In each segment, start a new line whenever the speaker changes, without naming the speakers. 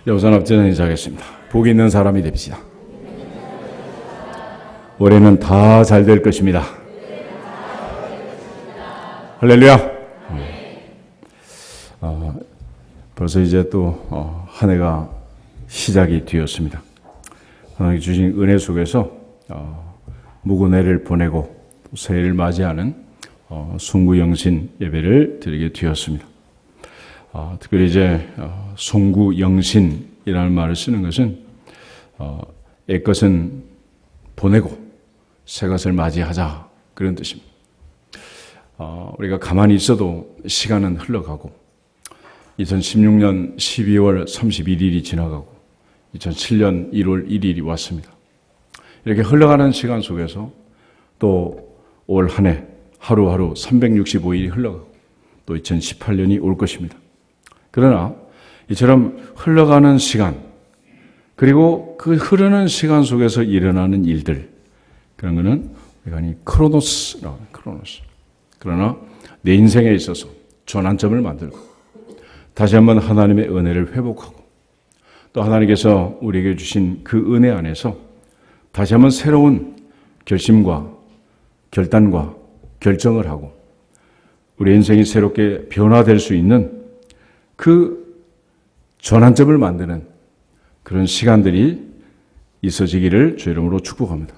여호산 앞전에 인사하겠습니다. 복이 있는 사람이 됩시다. 올해는 다 잘 될 것입니다. 할렐루야. 벌써 이제 또 한 해가 시작이 되었습니다. 하나님 주신 은혜 속에서 무구내를 보내고 새해를 맞이하는 송구영신 예배를 드리게 되었습니다. 특별히 이제 송구영신이라는 말을 쓰는 것은 옛것은 보내고 새것을 맞이하자, 그런 뜻입니다. 우리가 가만히 있어도 시간은 흘러가고 2016년 12월 31일이 지나가고 2007년 1월 1일이 왔습니다. 이렇게 흘러가는 시간 속에서 또 올 한 해 하루하루 365일이 흘러가고 또 2018년이 올 것입니다. 그러나 이처럼 흘러가는 시간, 그리고 그 흐르는 시간 속에서 일어나는 일들, 그런 거는 우리가 크로노스라고 해요. 크로노스. 그러나 내 인생에 있어서 전환점을 만들고 다시 한번 하나님의 은혜를 회복하고 또 하나님께서 우리에게 주신 그 은혜 안에서 다시 한번 새로운 결심과 결단과 결정을 하고 우리 인생이 새롭게 변화될 수 있는 그 전환점을 만드는 그런 시간들이 있어지기를 주의 이름으로 축복합니다.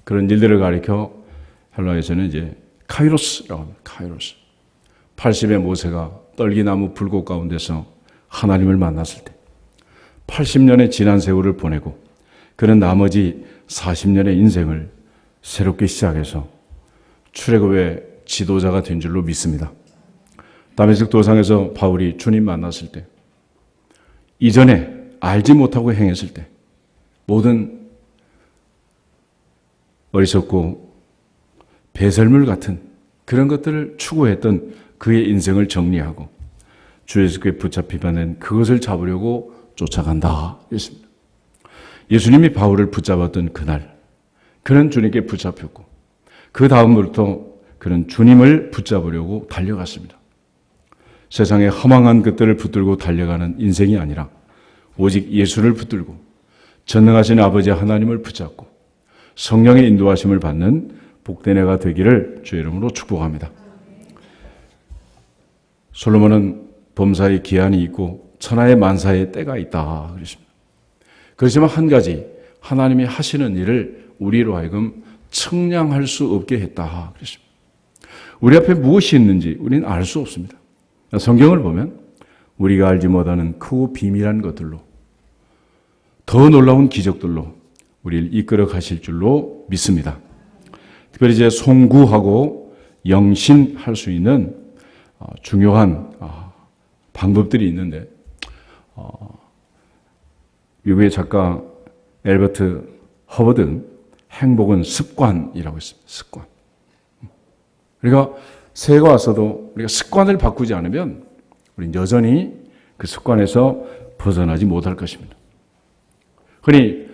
그런 일들을 가리켜 헬라어에서는 이제 카이로스라고 합니다. 카이로스. 80의 모세가 떨기나무 불꽃 가운데서 하나님을 만났을 때 80년의 지난 세월을 보내고 그는 나머지 40년의 인생을 새롭게 시작해서 출애굽의 지도자가 된 줄로 믿습니다. 다메섹 도상에서 바울이 주님 만났을 때 이전에 알지 못하고 행했을 때 모든 어리석고 배설물 같은 그런 것들을 추구했던 그의 인생을 정리하고 주 예수께 붙잡히면 그것을 잡으려고 쫓아간다 했습니다. 예수님이 바울을 붙잡았던 그날 그는 주님께 붙잡혔고 그 다음부터 그는 주님을 붙잡으려고 달려갔습니다. 세상의 허망한 것들을 붙들고 달려가는 인생이 아니라 오직 예수를 붙들고 전능하신 아버지 하나님을 붙잡고 성령의 인도하심을 받는 복된 해가 되기를 주의 이름으로 축복합니다. 솔로몬은 범사의 기한이 있고 천하의 만사의 때가 있다 그랬습니다. 그렇지만 한 가지 하나님이 하시는 일을 우리로 하여금 측량할 수 없게 했다 그랬습니다. 우리 앞에 무엇이 있는지 우리는 알 수 없습니다. 성경을 보면 우리가 알지 못하는 크고 비밀한 것들로 더 놀라운 기적들로 우리를 이끌어 가실 줄로 믿습니다. 특별히 이제 송구하고 영신할 수 있는 중요한 방법들이 있는데 미국의 작가 엘버트 허버드는 행복은 습관이라고 했습니다. 습관. 우리가 새해가 왔어도 우리가 습관을 바꾸지 않으면 우리는 여전히 그 습관에서 벗어나지 못할 것입니다. 흔히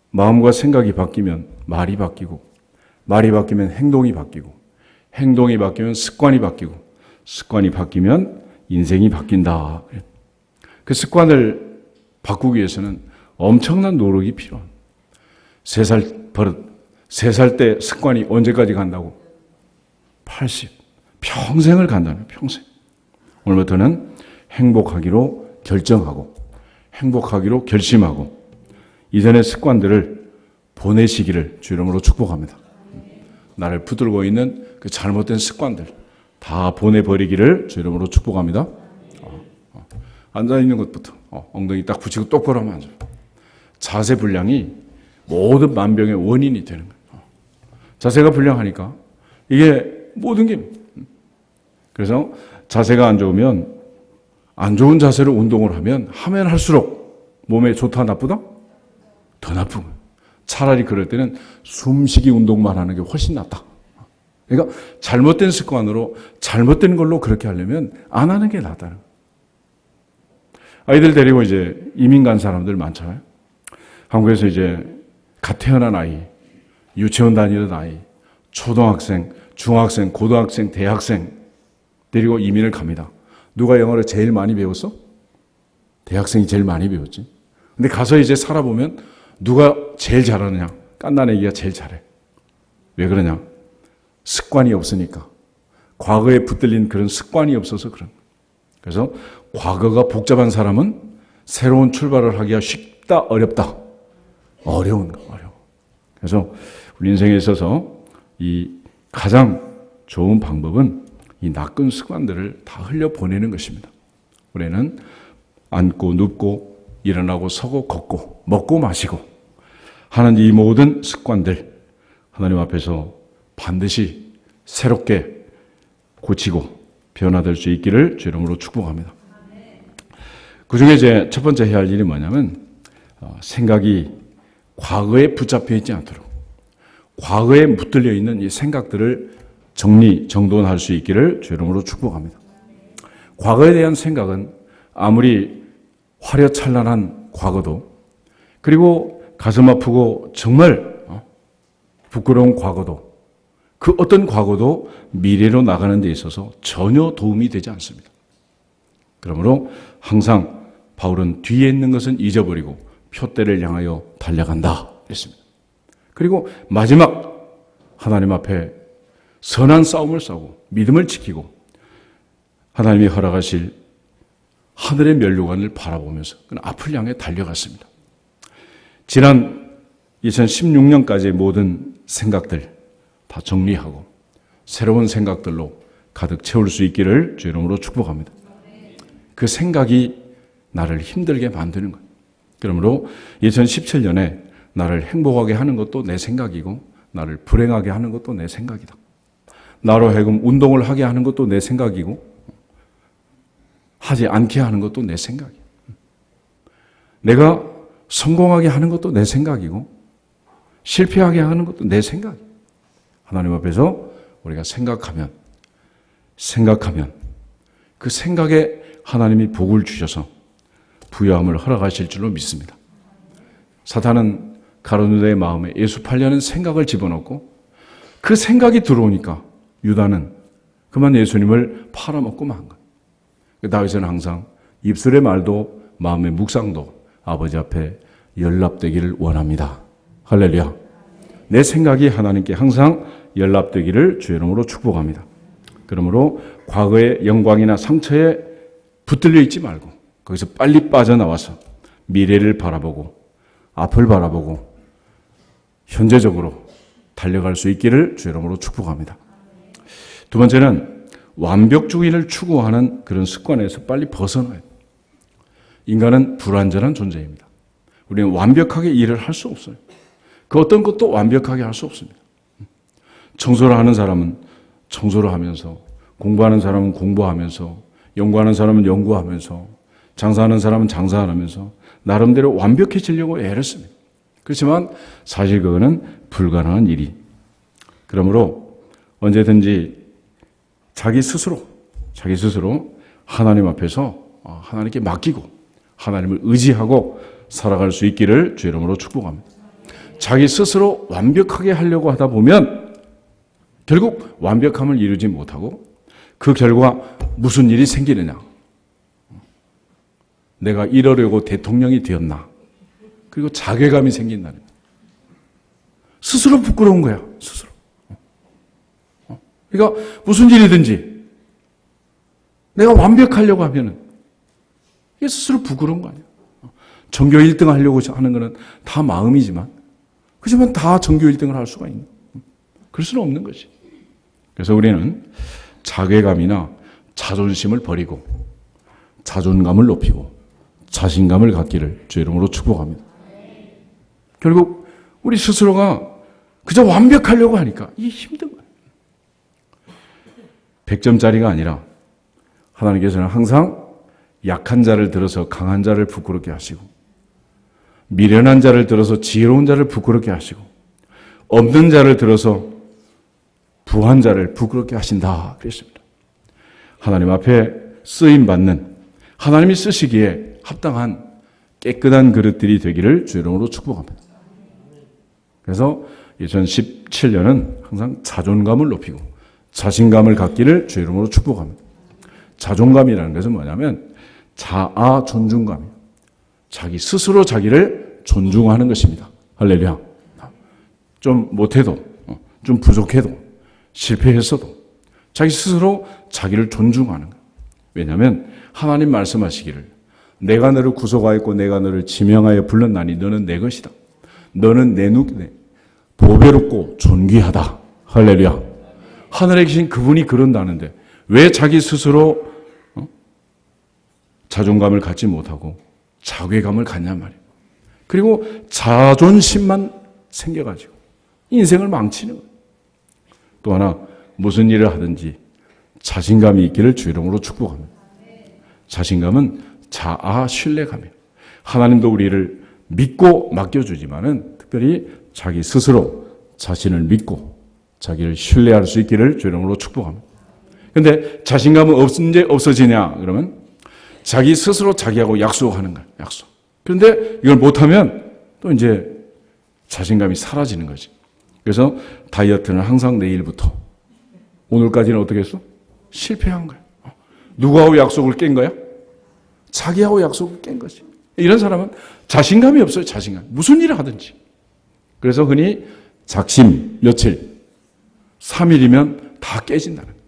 마음과 생각이 바뀌면 말이 바뀌고 말이 바뀌면 행동이 바뀌고 행동이 바뀌면 습관이 바뀌고 습관이 바뀌면 인생이 바뀐다. 그 습관을 바꾸기 위해서는 엄청난 노력이 필요합니다. 3살 버릇, 3살 때 습관이 언제까지 간다고? 80. 평생을 간다는 평생. 오늘부터는 행복하기로 결정하고 행복하기로 결심하고 이전의 습관들을 보내시기를 주 이름으로 축복합니다. 나를 붙들고 있는 그 잘못된 습관들 다 보내버리기를 주 이름으로 축복합니다. 앉아있는 것부터 엉덩이 딱 붙이고 똑바로 하면 앉아요. 자세 불량이 모든 만병의 원인이 되는 거예요. 자세가 불량하니까 이게 모든 게 그래서 자세가 안 좋으면 안 좋은 자세로 운동을 하면 할수록 몸에 좋다 나쁘다? 더 나쁜 거예요. 차라리 그럴 때는 숨쉬기 운동만 하는 게 훨씬 낫다. 그러니까 잘못된 습관으로 잘못된 걸로 그렇게 하려면 안 하는 게 낫다는 거예요. 아이들 데리고 이제 이민 간 사람들 많잖아요. 한국에서 이제 갓 태어난 아이, 유치원 다니던 아이, 초등학생, 중학생, 고등학생, 대학생 데리고 이민을 갑니다. 누가 영어를 제일 많이 배웠어? 대학생이 제일 많이 배웠지. 근데 가서 이제 살아보면 누가 제일 잘하느냐? 깐난애기가 제일 잘해. 왜 그러냐? 습관이 없으니까. 과거에 붙들린 그런 습관이 없어서 그런 거예요. 그래서 과거가 복잡한 사람은 새로운 출발을 하기가 쉽다, 어렵다? 어려운 거, 어려워. 그래서 우리 인생에 있어서 이 가장 좋은 방법은 이 나쁜 습관들을 다 흘려보내는 것입니다. 우리는 앉고 눕고 일어나고 서고 걷고 먹고 마시고 하는 이 모든 습관들 하나님 앞에서 반드시 새롭게 고치고 변화될 수 있기를 주 이름으로 축복합니다. 그중에 이제 첫 번째 해야 할 일이 뭐냐면 생각이 과거에 붙잡혀 있지 않도록 과거에 붙들려 있는 이 생각들을 정돈할 수 있기를 주 이름으로 축복합니다. 과거에 대한 생각은 아무리 화려찬란한 과거도 그리고 가슴 아프고 정말 부끄러운 과거도 그 어떤 과거도 미래로 나가는 데 있어서 전혀 도움이 되지 않습니다. 그러므로 항상 바울은 뒤에 있는 것은 잊어버리고 표대를 향하여 달려간다 했습니다. 그리고 마지막 하나님 앞에 선한 싸움을 싸우고 믿음을 지키고 하나님이 허락하실 하늘의 면류관을 바라보면서 앞을 향해 달려갔습니다. 지난 2016년까지의 모든 생각들 다 정리하고 새로운 생각들로 가득 채울 수 있기를 주 이름으로 축복합니다. 그 생각이 나를 힘들게 만드는 거예요. 그러므로 2017년에 나를 행복하게 하는 것도 내 생각이고 나를 불행하게 하는 것도 내 생각이다. 나로 하여금 운동을 하게 하는 것도 내 생각이고 하지 않게 하는 것도 내 생각이야. 내가 성공하게 하는 것도 내 생각이고 실패하게 하는 것도 내 생각이야. 하나님 앞에서 우리가 생각하면 그 생각에 하나님이 복을 주셔서 부유함을 허락하실 줄로 믿습니다. 사탄은 가룟 유다의 마음에 예수 팔려는 생각을 집어넣고 그 생각이 들어오니까 유다는 그만 예수님을 팔아먹고 만 거예요. 다윗은 항상 입술의 말도 마음의 묵상도 아버지 앞에 연락되기를 원합니다. 할렐루야. 내 생각이 하나님께 항상 연락되기를 주 이름으로 축복합니다. 그러므로 과거의 영광이나 상처에 붙들려 있지 말고 거기서 빨리 빠져나와서 미래를 바라보고 앞을 바라보고 현재적으로 달려갈 수 있기를 주 이름으로 축복합니다. 두 번째는 완벽주의를 추구하는 그런 습관에서 빨리 벗어나야 돼요. 인간은 불완전한 존재입니다. 우리는 완벽하게 일을 할 수 없어요. 그 어떤 것도 완벽하게 할 수 없습니다. 청소를 하는 사람은 청소를 하면서, 공부하는 사람은 공부하면서, 연구하는 사람은 연구하면서, 장사하는 사람은 장사하면서 나름대로 완벽해지려고 애를 씁니다. 그렇지만 사실 그거는 불가능한 일이. 그러므로 언제든지 자기 스스로 하나님 앞에서 하나님께 맡기고 하나님을 의지하고 살아갈 수 있기를 주 이름으로 축복합니다. 자기 스스로 완벽하게 하려고 하다 보면 결국 완벽함을 이루지 못하고 그 결과 무슨 일이 생기느냐. 내가 이러려고 대통령이 되었나. 그리고 자괴감이 생긴다는 거예요. 스스로 부끄러운 거야. 스스로. 그러니까 무슨 일이든지 내가 완벽하려고 하면은 이게 스스로 부끄러운 거 아니야. 전교 1등 하려고 하는 거는 다 마음이지만 그렇지만 다 전교 1등을 할 수가 있는. 그럴 수는 없는 거지. 그래서 우리는 자괴감이나 자존심을 버리고 자존감을 높이고 자신감을 갖기를 주 이름으로 축복합니다. 결국 우리 스스로가 그저 완벽하려고 하니까 이게 힘든 거예요. 100점짜리가 아니라 하나님께서는 항상 약한 자를 들어서 강한 자를 부끄럽게 하시고 미련한 자를 들어서 지혜로운 자를 부끄럽게 하시고 없는 자를 들어서 부한 자를 부끄럽게 하신다 그랬습니다. 하나님 앞에 쓰임받는 하나님이 쓰시기에 합당한 깨끗한 그릇들이 되기를 주 이름으로 축복합니다. 그래서 2017년은 항상 자존감을 높이고 자신감을 갖기를 주 이름으로 축복합니다. 자존감이라는 것은 뭐냐면 자아 존중감이에요. 자기 스스로 자기를 존중하는 것입니다. 할렐루야. 좀 못해도, 좀 부족해도, 실패했어도 자기 스스로 자기를 존중하는 거예요. 왜냐하면 하나님 말씀하시기를 내가 너를 구속하였고 내가 너를 지명하여 불렀나니 너는 내 것이다. 너는 내 보배롭고 존귀하다. 할렐루야. 하늘에 계신 그분이 그런다는데 왜 자기 스스로 자존감을 갖지 못하고 자괴감을 갖냔 말이에요. 그리고 자존심만 생겨가지고 인생을 망치는 거예요. 또 하나 무슨 일을 하든지 자신감이 있기를 주 이름으로 축복합니다. 자신감은 자아 신뢰감이에요. 하나님도 우리를 믿고 맡겨주지만은 특별히 자기 스스로 자신을 믿고 자기를 신뢰할 수 있기를 주 이름으로 축복합니다. 그런데 자신감은 언제 없어지냐 그러면 자기 스스로 자기하고 약속하는 거예요. 약속. 그런데 이걸 못하면 또 이제 자신감이 사라지는 거지. 그래서 다이어트는 항상 내일부터 오늘까지는 어떻게 했어? 실패한 거야. 누구하고 약속을 깬 거야? 자기하고 약속을 깬 거지. 이런 사람은 자신감이 없어요. 자신감. 무슨 일을 하든지. 그래서 흔히 작심 며칠 3일이면 다 깨진다는 거예요.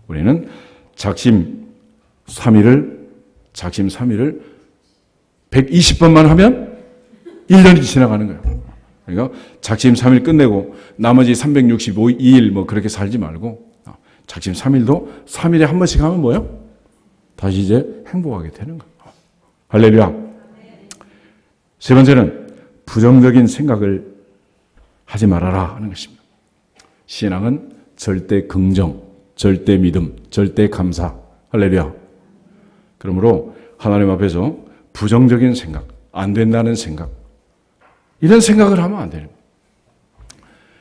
우리는 작심 3일을 120번만 하면 1년이 지나가는 거예요. 그러니까 작심 3일 끝내고 나머지 365일 뭐 그렇게 살지 말고 작심 3일도 3일에 한 번씩 하면 뭐예요? 다시 이제 행복하게 되는 거예요. 할렐루야. 세 번째는 부정적인 생각을 하지 말아라 하는 것입니다. 신앙은 절대 긍정, 절대 믿음, 절대 감사. 할렐루야. 그러므로 하나님 앞에서 부정적인 생각, 안 된다는 생각, 이런 생각을 하면 안 되는 거예요.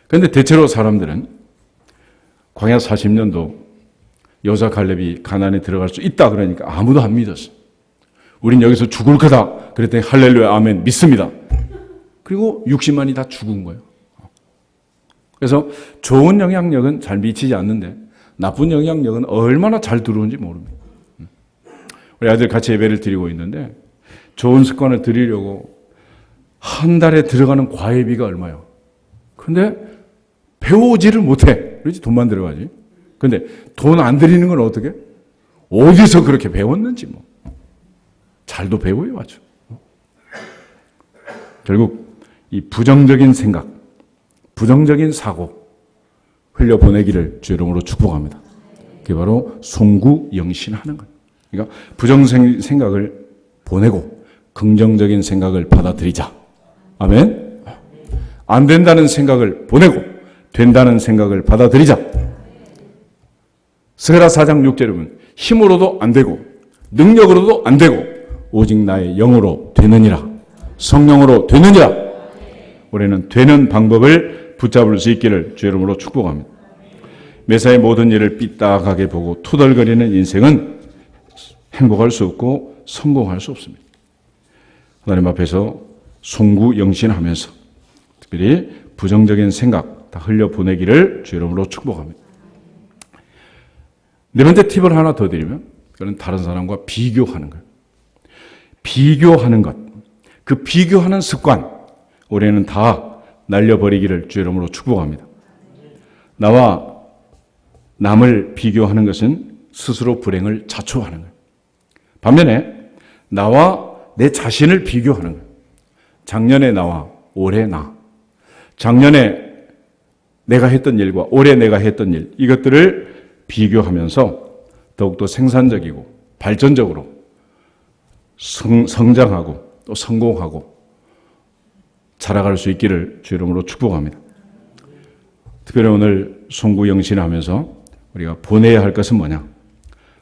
그런데 대체로 사람들은 광야 40년도 여호수아 갈렙이 가나안에 들어갈 수 있다 그러니까 아무도 안 믿었어. 우린 여기서 죽을 거다. 그랬더니 할렐루야 아멘 믿습니다. 그리고 60만이 다 죽은 거예요. 그래서 좋은 영향력은 잘 미치지 않는데 나쁜 영향력은 얼마나 잘 들어오는지 모릅니다. 우리 아들 같이 예배를 드리고 있는데 좋은 습관을 들이려고 한 달에 들어가는 과외비가 얼마요? 근데 배우지를 못해. 그렇지? 돈만 들어가지. 근데 돈 안 들이는 건 어떻게? 어디서 그렇게 배웠는지 뭐. 잘도 배워요, 아주. 결국 이 부정적인 생각, 부정적인 사고 흘려보내기를 주 이름으로 축복합니다. 그게 바로 송구영신하는 거예요. 그러니까 부정적인 생각을 보내고 긍정적인 생각을 받아들이자. 아멘. 안 된다는 생각을 보내고 된다는 생각을 받아들이자. 스가랴 4장 6절에 보면 힘으로도 안 되고 능력으로도 안 되고 오직 나의 영으로 되느니라. 성령으로 되느니라. 우리는 되는 방법을 붙잡을 수 있기를 주 이름으로 축복합니다. 매사의 모든 일을 삐딱하게 보고 투덜거리는 인생은 행복할 수 없고 성공할 수 없습니다. 하나님 앞에서 송구영신하면서 특별히 부정적인 생각 다 흘려보내기를 주 이름으로 축복합니다. 네 번째 팁을 하나 더 드리면 그건 다른 사람과 비교하는 거예요. 비교하는 것, 그 비교하는 습관 올해는 다 날려버리기를 주 이름으로 축복합니다. 나와 남을 비교하는 것은 스스로 불행을 자초하는 거예요. 반면에 나와 내 자신을 비교하는 거예요. 작년에 나와 올해 나, 작년에 내가 했던 일과 올해 내가 했던 일, 이것들을 비교하면서 더욱더 생산적이고 발전적으로 성장하고 또 성공하고 자라갈 수 있기를 주 이름으로 축복합니다. 특별히 오늘 송구영신을 하면서 우리가 보내야 할 것은 뭐냐?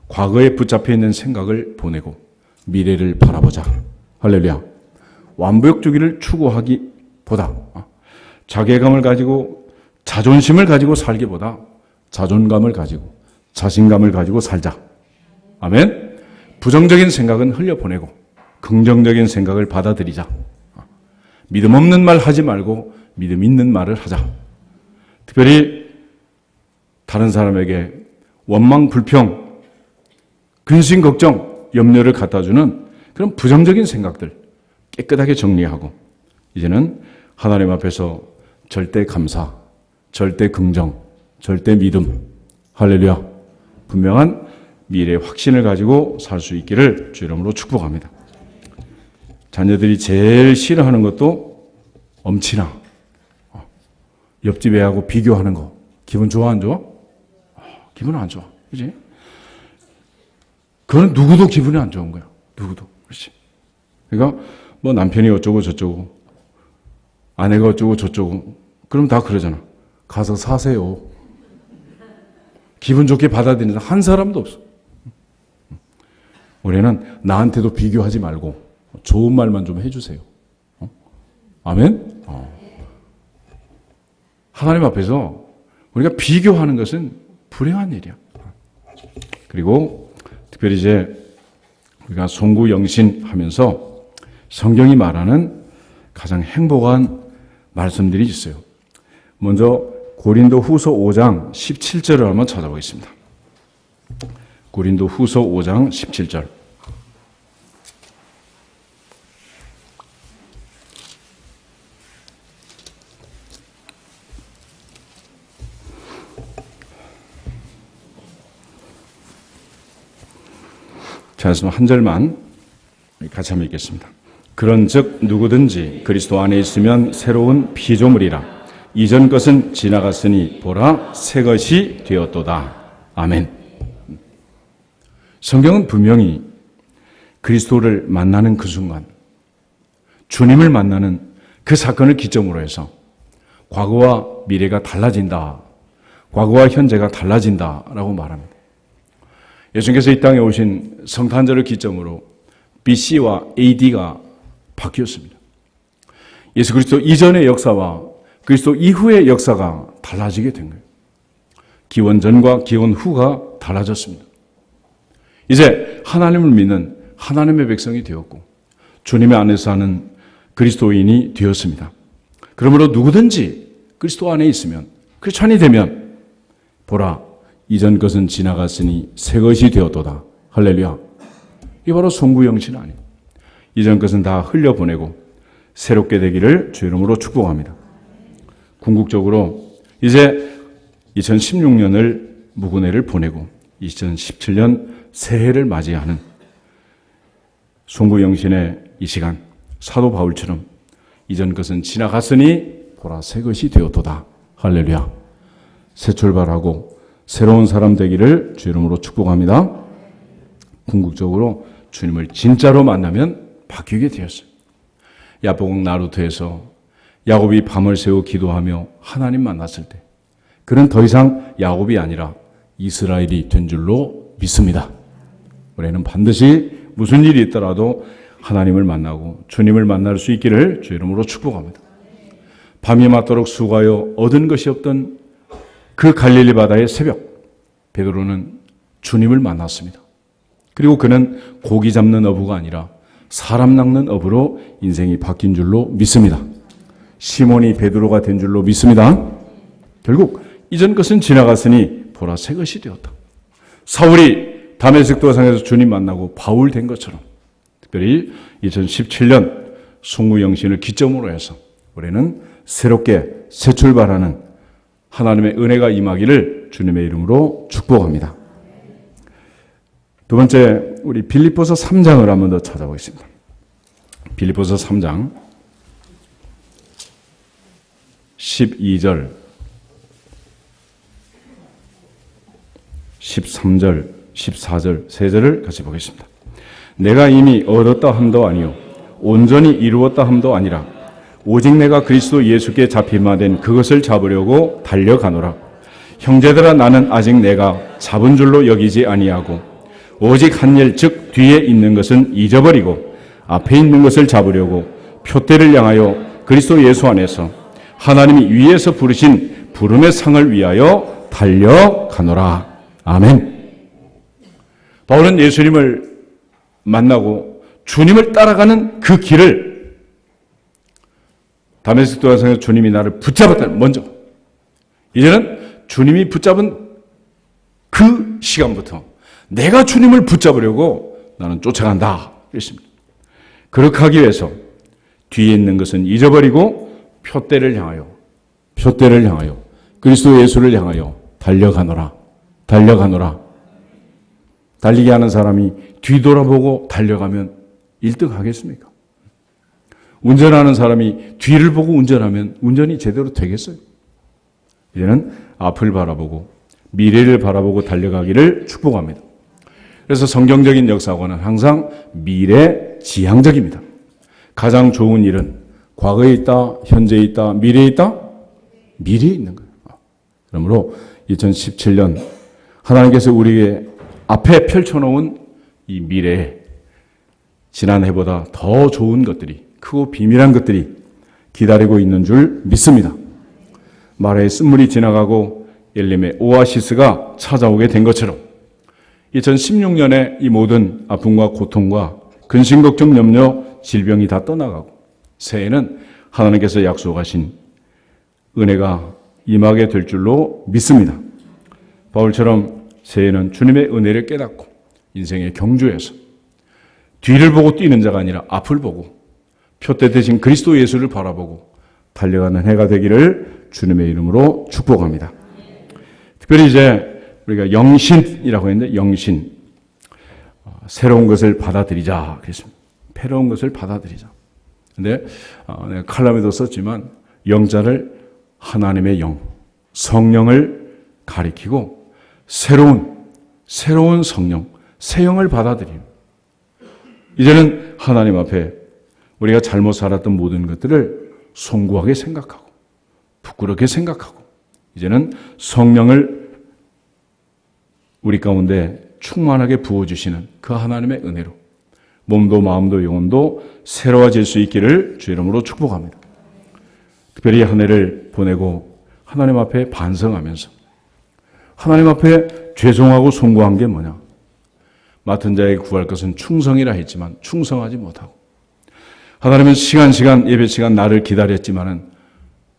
과거에 붙잡혀 있는 생각을 보내고 미래를 바라보자. 할렐루야. 완벽주의를 추구하기보다 자괴감을 가지고 자존심을 가지고 살기보다 자존감을 가지고 자신감을 가지고 살자. 아멘. 부정적인 생각은 흘려보내고 긍정적인 생각을 받아들이자. 믿음 없는 말 하지 말고 믿음 있는 말을 하자. 특별히 다른 사람에게 원망, 불평, 근심, 걱정, 염려를 갖다주는 그런 부정적인 생각들 깨끗하게 정리하고 이제는 하나님 앞에서 절대 감사, 절대 긍정, 절대 믿음, 할렐루야, 분명한 미래의 확신을 가지고 살 수 있기를 주 이름으로 축복합니다. 자녀들이 제일 싫어하는 것도 엄친아, 옆집 애하고 비교하는 거. 기분 좋아 안 좋아? 기분 안 좋아. 그지? 그건 누구도 기분이 안 좋은 거야. 누구도. 그렇지? 그러니까 뭐 남편이 어쩌고 저쩌고 아내가 어쩌고 저쩌고 그럼 다 그러잖아. 가서 사세요. 기분 좋게 받아들이는 한 사람도 없어. 우리는 나한테도 비교하지 말고 좋은 말만 좀 해주세요. 아멘? 하나님 앞에서 우리가 비교하는 것은 불행한 일이야. 그리고 특별히 이제 우리가 송구영신 하면서 성경이 말하는 가장 행복한 말씀들이 있어요. 먼저 고린도 후서 5장 17절을 한번 찾아보겠습니다. 고린도 후서 5장 17절. 자, 그래서 한 절만 같이 한번 읽겠습니다. 그런즉 누구든지 그리스도 안에 있으면 새로운 피조물이라. 이전 것은 지나갔으니 보라 새 것이 되었도다. 아멘. 성경은 분명히 그리스도를 만나는 그 순간, 주님을 만나는 그 사건을 기점으로 해서 과거와 미래가 달라진다. 과거와 현재가 달라진다라고 말합니다. 예수님께서 이 땅에 오신 성탄절을 기점으로 BC와 AD가 바뀌었습니다. 예수 그리스도 이전의 역사와 그리스도 이후의 역사가 달라지게 된 거예요. 기원 전과 기원 후가 달라졌습니다. 이제 하나님을 믿는 하나님의 백성이 되었고 주님의 안에서 사는 그리스도인이 되었습니다. 그러므로 누구든지 그리스도 안에 있으면 크리스찬이 되면 보라 이전 것은 지나갔으니 새 것이 되었도다. 할렐루야. 이게 바로 송구영신 아니에요. 이전 것은 다 흘려보내고 새롭게 되기를 주 이름으로 축복합니다. 궁극적으로 이제 2016년을 무구내를 보내고 2017년 새해를 맞이하는 송구영신의 이 시간, 사도 바울처럼 이전 것은 지나갔으니 보라 새 것이 되었도다. 할렐루야. 새 출발하고 새로운 사람 되기를 주 이름으로 축복합니다. 궁극적으로 주님을 진짜로 만나면 바뀌게 되었어요. 야복강 나루트에서 야곱이 밤을 새워 기도하며 하나님 만났을 때 그는 더 이상 야곱이 아니라 이스라엘이 된 줄로 믿습니다. 우리는 반드시 무슨 일이 있더라도 하나님을 만나고 주님을 만날 수 있기를 주 이름으로 축복합니다. 밤이 맞도록 수고하여 얻은 것이 없던 그 갈릴리 바다의 새벽, 베드로는 주님을 만났습니다. 그리고 그는 고기 잡는 어부가 아니라 사람 낚는 어부로 인생이 바뀐 줄로 믿습니다. 시몬이 베드로가 된 줄로 믿습니다. 결국 이전 것은 지나갔으니 보라 새 것이 되었다. 사울이 다메섹 도상에서 주님 만나고 바울 된 것처럼 특별히 2017년 송구영신을 기점으로 해서 우리는 새롭게 새 출발하는 하나님의 은혜가 임하기를 주님의 이름으로 축복합니다. 두 번째, 우리 빌립보서 3장을 한 번 더 찾아보겠습니다. 빌립보서 3장 12절, 13절, 14절, 세 절을 같이 보겠습니다. 내가 이미 얻었다 함도 아니요 온전히 이루었다 함도 아니라 오직 내가 그리스도 예수께 잡힌 된 그것을 잡으려고 달려가노라. 형제들아 나는 아직 내가 잡은 줄로 여기지 아니하고 오직 한 일 즉 뒤에 있는 것은 잊어버리고 앞에 있는 것을 잡으려고 표대를 향하여 그리스도 예수 안에서 하나님이 위에서 부르신 부름의 상을 위하여 달려가노라. 아멘. 바울은 예수님을 만나고 주님을 따라가는 그 길을 다메섹 도상에서 주님이 나를 붙잡았다. 먼저 이제는 주님이 붙잡은 그 시간부터 내가 주님을 붙잡으려고 나는 쫓아간다. 그랬습니다. 그렇게 하기 위해서 뒤에 있는 것은 잊어버리고 표대를 향하여 그리스도 예수를 향하여 달려가노라. 달리게 하는 사람이 뒤돌아보고 달려가면 1등 하겠습니까? 운전하는 사람이 뒤를 보고 운전하면 운전이 제대로 되겠어요? 이제는 앞을 바라보고 미래를 바라보고 달려가기를 축복합니다. 그래서 성경적인 역사관은 항상 미래지향적입니다. 가장 좋은 일은 과거에 있다, 현재에 있다, 미래에 있다? 미래에 있는 거예요. 그러므로 2017년 하나님께서 우리에게 앞에 펼쳐놓은 이 미래에 지난해보다 더 좋은 것들이, 크고 비밀한 것들이 기다리고 있는 줄 믿습니다. 마라의 쓴물이 지나가고 엘림의 오아시스가 찾아오게 된 것처럼 2016년에 이 모든 아픔과 고통과 근심, 걱정, 염려, 질병이 다 떠나가고 새해에는 하나님께서 약속하신 은혜가 임하게 될 줄로 믿습니다. 바울처럼 새해에는 주님의 은혜를 깨닫고 인생의 경주에서 뒤를 보고 뛰는 자가 아니라 앞을 보고 표대 대신 그리스도 예수를 바라보고 달려가는 해가 되기를 주님의 이름으로 축복합니다. 특별히 이제 우리가 영신이라고 했는데 영신, 새로운 것을 받아들이자 그랬습니다. 새로운 것을 받아들이자. 근데 내가 칼럼에도 썼지만 영자를 하나님의 영, 성령을 가리키고 새로운 성령, 새 영을 받아들이는. 이제는 하나님 앞에 우리가 잘못 살았던 모든 것들을 송구하게 생각하고 부끄럽게 생각하고 이제는 성령을 우리 가운데 충만하게 부어주시는 그 하나님의 은혜로 몸도 마음도 영혼도 새로워질 수 있기를 주 이름으로 축복합니다. 특별히 한 해를 보내고 하나님 앞에 반성하면서 하나님 앞에 죄송하고 송구한 게 뭐냐? 맡은 자에게 구할 것은 충성이라 했지만 충성하지 못하고 하나님은 시간 예배 시간 나를 기다렸지만은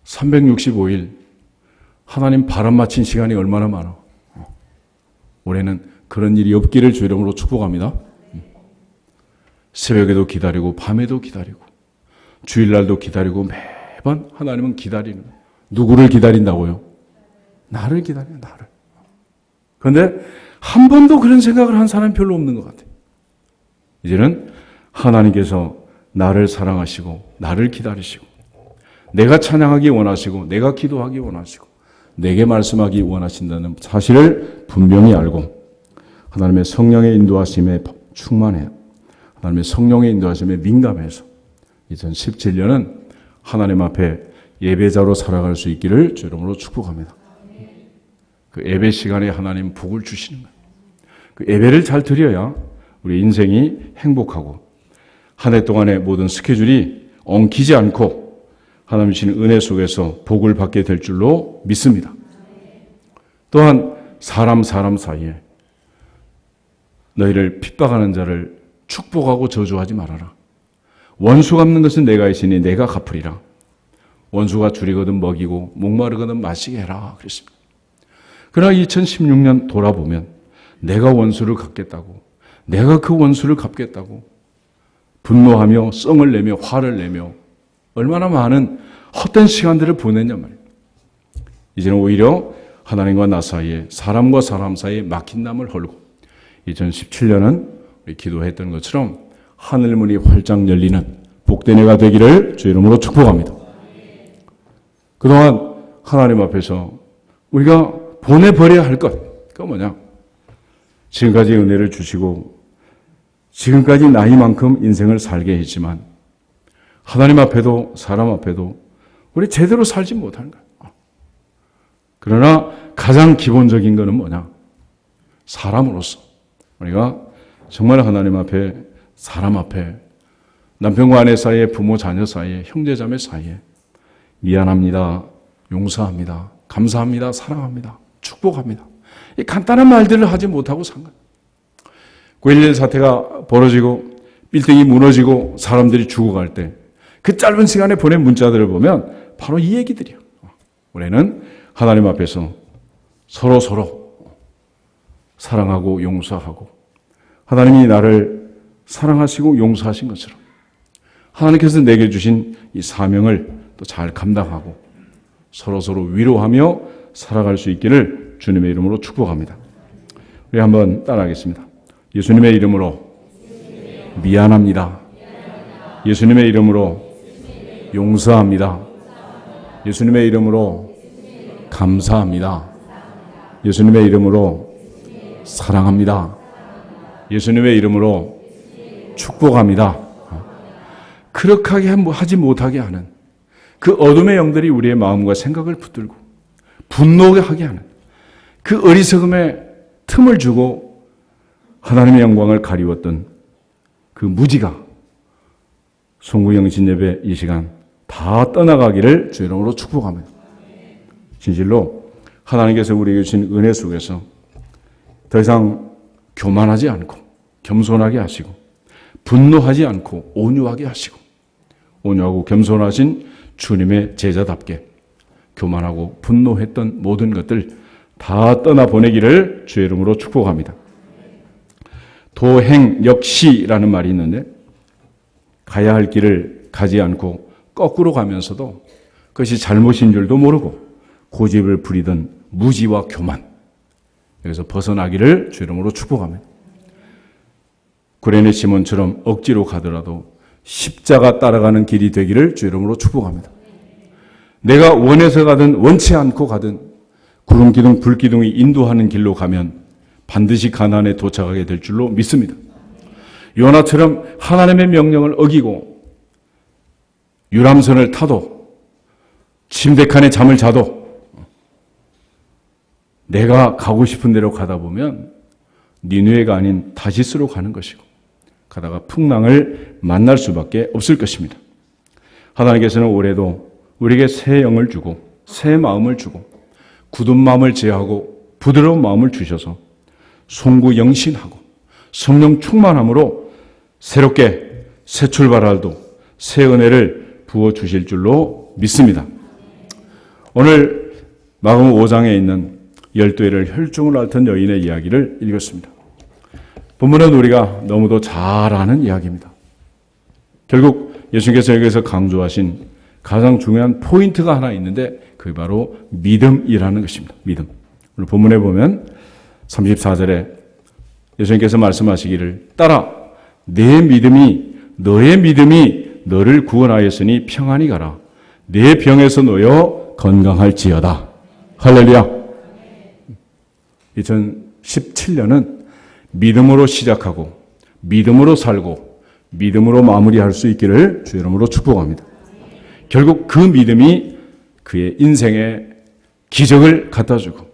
365일 하나님 바람 맞힌 시간이 얼마나 많아. 올해는 그런 일이 없기를 주 이름으로 축복합니다. 새벽에도 기다리고 밤에도 기다리고 주일날도 기다리고 매번 하나님은 기다리는 거예요. 누구를 기다린다고요? 나를 기다려요. 나를. 그런데 한 번도 그런 생각을 한 사람이 별로 없는 것 같아요. 이제는 하나님께서 나를 사랑하시고 나를 기다리시고 내가 찬양하기 원하시고 내가 기도하기 원하시고 내게 말씀하기 원하신다는 사실을 분명히 알고 하나님의 성령의 인도하심에 충만해요. 하나님의 성령의 인도하심에 민감해서 2017년은 하나님 앞에 예배자로 살아갈 수 있기를 주 이름으로 축복합니다. 그 예배 시간에 하나님 복을 주시는 거예요. 그 예배를 잘 드려야 우리 인생이 행복하고 한 해 동안의 모든 스케줄이 엉키지 않고 하나님 주시는 은혜 속에서 복을 받게 될 줄로 믿습니다. 또한 사람 사이에 너희를 핍박하는 자를 축복하고 저주하지 말아라. 원수 갚는 것은 내가 있으니 내가 갚으리라. 원수가 줄이거든 먹이고 목마르거든 마시게 해라 그랬습니다. 그러나 2016년 돌아보면 내가 원수를 갚겠다고 내가 그 원수를 갚겠다고 분노하며 썽을 내며 화를 내며 얼마나 많은 헛된 시간들을 보냈냔 말이에요. 이제는 오히려 하나님과 나 사이에 사람과 사람 사이에 막힌 담을 헐고 2017년은 우리 기도했던 것처럼 하늘문이 활짝 열리는 복된 해가 되기를 주 이름으로 축복합니다. 그동안 하나님 앞에서 우리가 보내버려야 할 것, 그건 뭐냐? 지금까지 은혜를 주시고 지금까지 나이만큼 인생을 살게 했지만 하나님 앞에도 사람 앞에도 우리 제대로 살지 못하는 거예요. 그러나 가장 기본적인 거는 뭐냐? 사람으로서 우리가 정말 하나님 앞에 사람 앞에 남편과 아내 사이에 부모 자녀 사이에 형제 자매 사이에 미안합니다. 용서합니다. 감사합니다. 사랑합니다. 축복합니다. 이 간단한 말들을 하지 못하고 산 거예요. 9.11 사태가 벌어지고 빌딩이 무너지고 사람들이 죽어갈 때 그 짧은 시간에 보낸 문자들을 보면 바로 이 얘기들이에요. 우리는 하나님 앞에서 서로 사랑하고 용서하고 하나님이 나를 사랑하시고 용서하신 것처럼 하나님께서 내게 주신 이 사명을 또 잘 감당하고 서로서로 위로하며 살아갈 수 있기를 주님의 이름으로 축복합니다. 우리 한번 따라하겠습니다. 예수님의 이름으로 미안합니다. 예수님의 이름으로 용서합니다. 예수님의 이름으로 감사합니다. 예수님의 이름으로 사랑합니다. 예수님의 이름으로 축복합니다. 그렇게 하지 못하게 하는 그 어둠의 영들이 우리의 마음과 생각을 붙들고 분노하게 하는 그 어리석음에 틈을 주고 하나님의 영광을 가리웠던 그 무지가 송구영신 예배 이 시간 다 떠나가기를 주 이름으로 축복합니다. 진실로 하나님께서 우리에게 주신 은혜 속에서 더 이상 교만하지 않고 겸손하게 하시고 분노하지 않고 온유하게 하시고 온유하고 겸손하신 주님의 제자답게 교만하고 분노했던 모든 것들 다 떠나보내기를 주의 이름으로 축복합니다. 도행역시라는 말이 있는데 가야 할 길을 가지 않고 거꾸로 가면서도 그것이 잘못인 줄도 모르고 고집을 부리던 무지와 교만, 여기서 벗어나기를 주의 이름으로 축복합니다. 구레네 시몬처럼 억지로 가더라도 십자가 따라가는 길이 되기를 주의 이름으로 축복합니다. 내가 원해서 가든 원치 않고 가든 구름기둥, 불기둥이 인도하는 길로 가면 반드시 가나안에 도착하게 될 줄로 믿습니다. 요나처럼 하나님의 명령을 어기고 유람선을 타도 침대칸에 잠을 자도 내가 가고 싶은 대로 가다 보면 니느웨가 아닌 다시스로 가는 것이고 가다가 풍랑을 만날 수밖에 없을 것입니다. 하나님께서는 올해도 우리에게 새 영을 주고 새 마음을 주고 굳은 마음을 제하고 부드러운 마음을 주셔서 송구영신하고 성령 충만함으로 새롭게 새 출발할도 새 은혜를 부어주실 줄로 믿습니다. 오늘 마가복음 5장에 있는 12회를 혈중을 앓던 여인의 이야기를 읽었습니다. 본문은 우리가 너무도 잘 아는 이야기입니다. 결국 예수님께서 여기서 강조하신 가장 중요한 포인트가 하나 있는데 그게 바로 믿음이라는 것입니다. 믿음. 오늘 본문에 보면 34절에 예수님께서 말씀하시기를 따라 너의 믿음이 너를 구원하였으니 평안히 가라. 내 병에서 놓여 건강할지어다. 할렐루야. 2017년은 믿음으로 시작하고 믿음으로 살고 믿음으로 마무리할 수 있기를 주의 이름으로 축복합니다. 결국 그 믿음이 그의 인생에 기적을 갖다주고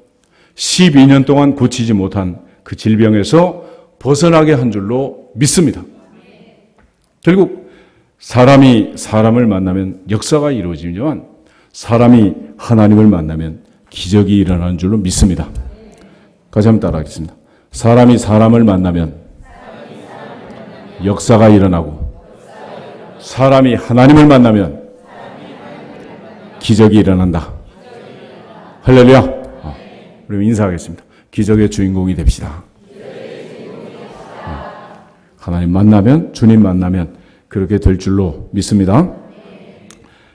12년 동안 고치지 못한 그 질병에서 벗어나게 한 줄로 믿습니다. 결국 사람이 사람을 만나면 역사가 이루어지지만 사람이 하나님을 만나면 기적이 일어나는 줄로 믿습니다. 같이 한번 따라하겠습니다. 사람이 사람을 만나면 역사가 일어나고 사람이 하나님을 만나면 기적이 일어난다. 할렐루야. 우리 인사하겠습니다. 기적의 주인공이 됩시다. 하나님 만나면, 주님 만나면 그렇게 될 줄로 믿습니다.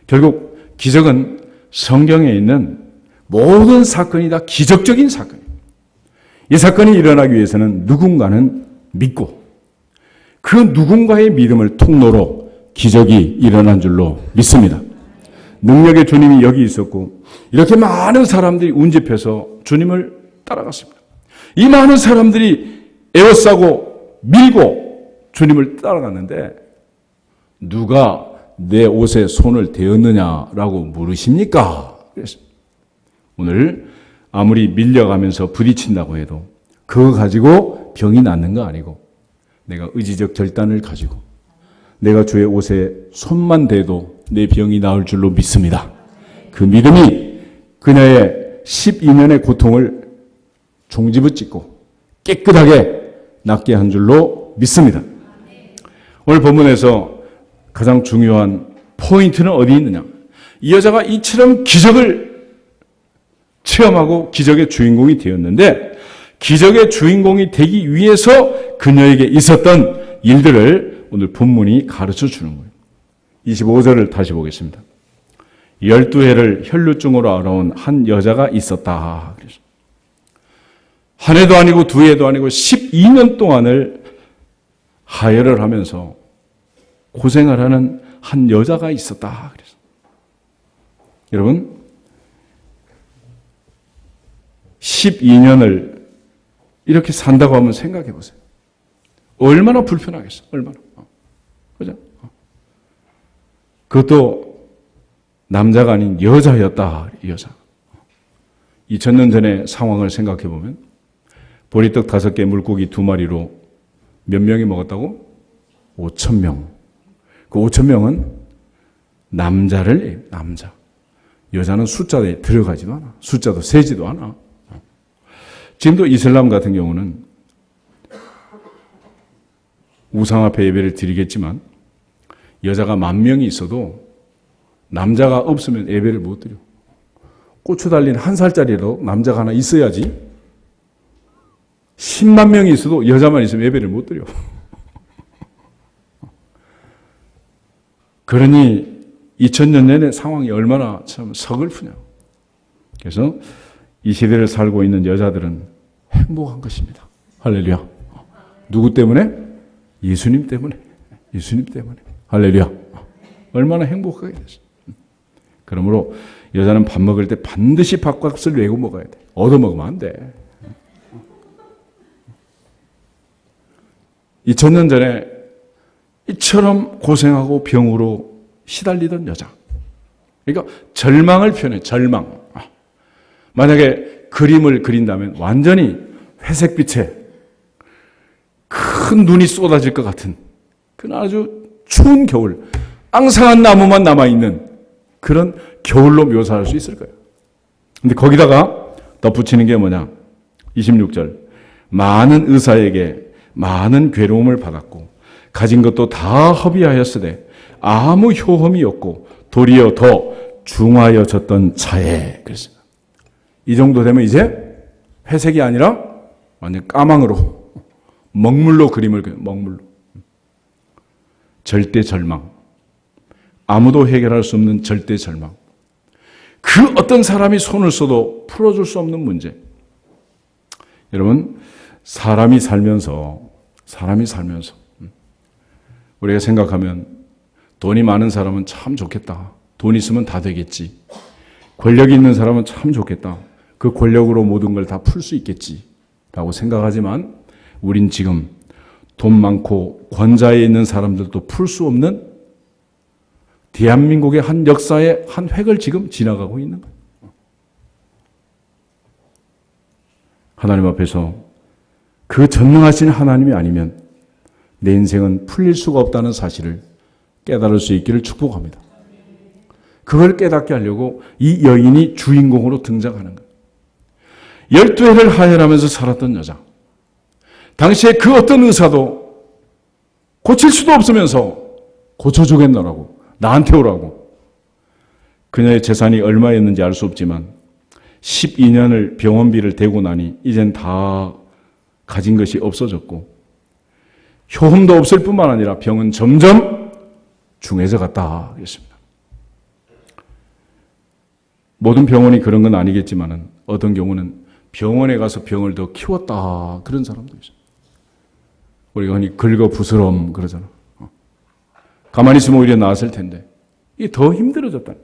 결국 기적은 성경에 있는 모든 사건이 다 기적적인 사건이에요. 이 사건이 일어나기 위해서는 누군가는 믿고 그 누군가의 믿음을 통로로 기적이 일어난 줄로 믿습니다. 능력의 주님이 여기 있었고 이렇게 많은 사람들이 운집해서 주님을 따라갔습니다. 이 많은 사람들이 에워싸고 밀고 주님을 따라갔는데 누가 내 옷에 손을 대었느냐라고 물으십니까? 그랬습니다. 오늘 아무리 밀려가면서 부딪힌다고 해도 그거 가지고 병이 낫는 거 아니고 내가 의지적 결단을 가지고 내가 주의 옷에 손만 대도 내 병이 나을 줄로 믿습니다. 그 믿음이 그녀의 12년의 고통을 종지부찢고 깨끗하게 낫게 한 줄로 믿습니다. 오늘 본문에서 가장 중요한 포인트는 어디 있느냐? 이 여자가 이처럼 기적을 체험하고 기적의 주인공이 되었는데 기적의 주인공이 되기 위해서 그녀에게 있었던 일들을 오늘 본문이 가르쳐 주는 거예요. 25절을 다시 보겠습니다. 12해를 혈루증으로 앓아온 한 여자가 있었다. 그래서 한 해도 아니고 두 해도 아니고 12년 동안을 하혈을 하면서 고생을 하는 한 여자가 있었다. 그래서 여러분 12년을 이렇게 산다고 하면 생각해 보세요. 얼마나 불편하겠어. 얼마나. 그죠? 그것도 남자가 아닌 여자였다. 여자. 2000년 전의 상황을 생각해 보면 보리떡 5개, 물고기 2마리로 몇 명이 먹었다고? 5,000명. 그 5,000명은 남자를 남자. 여자는 숫자에 들어가지도 않아. 숫자도 세지도 않아. 지금도 이슬람 같은 경우는 우상 앞에 예배를 드리겠지만 여자가 10,000명이 있어도 남자가 없으면 예배를 못 드려. 고추 달린 1살짜리로 남자가 하나 있어야지 10만 명이 있어도 여자만 있으면 예배를 못 드려. 그러니 2000년 전의 상황이 얼마나 참 서글프냐. 그래서 이 시대를 살고 있는 여자들은 행복한 것입니다. 할렐루야. 누구 때문에? 예수님 때문에. 예수님 때문에. 할렐루야. 얼마나 행복하게 됐어. 그러므로 여자는 밥 먹을 때 반드시 밥값을 내고 먹어야 돼. 얻어먹으면 안 돼. 2000년 전에 이처럼 고생하고 병으로 시달리던 여자. 그러니까 절망을 표현해. 절망. 만약에 그림을 그린다면 완전히 회색빛에 큰 눈이 쏟아질 것 같은 그런 아주 추운 겨울, 앙상한 나무만 남아있는 그런 겨울로 묘사할 수 있을 거예요. 근데 거기다가 덧붙이는 게 뭐냐? 26절. 많은 의사에게 많은 괴로움을 받았고 가진 것도 다 허비하였으되 아무 효험이 없고 도리어 더 중하여졌던 차에. 그랬어요. 이 정도 되면 이제 회색이 아니라 완전 까망으로 먹물로 그림을 그려요. 먹물로. 절대 절망. 아무도 해결할 수 없는 절대 절망. 그 어떤 사람이 손을 써도 풀어줄 수 없는 문제. 여러분, 사람이 살면서 우리가 생각하면 돈이 많은 사람은 참 좋겠다. 돈 있으면 다 되겠지. 권력이 있는 사람은 참 좋겠다. 그 권력으로 모든 걸 다 풀 수 있겠지 라고 생각하지만 우린 지금 돈 많고 권좌에 있는 사람들도 풀 수 없는 대한민국의 한 역사의 한 획을 지금 지나가고 있는 거예요. 하나님 앞에서 그 전능하신 하나님이 아니면 내 인생은 풀릴 수가 없다는 사실을 깨달을 수 있기를 축복합니다. 그걸 깨닫게 하려고 이 여인이 주인공으로 등장하는 거예요. 12해를 하혈하면서 살았던 여자. 당시에 그 어떤 의사도 고칠 수도 없으면서 고쳐주겠노라고, 나한테 오라고. 그녀의 재산이 얼마였는지 알 수 없지만 12년을 병원비를 대고 나니 이젠 다 가진 것이 없어졌고 효험도 없을 뿐만 아니라 병은 점점 중해져 갔다 하겠습니다. 모든 병원이 그런 건 아니겠지만 어떤 경우는 병원에 가서 병을 더 키웠다 그런 사람도 있어요. 우리가 흔히 긁어부스럼 그러잖아. 가만히 있으면 오히려 나았을 텐데 이게 더 힘들어졌다.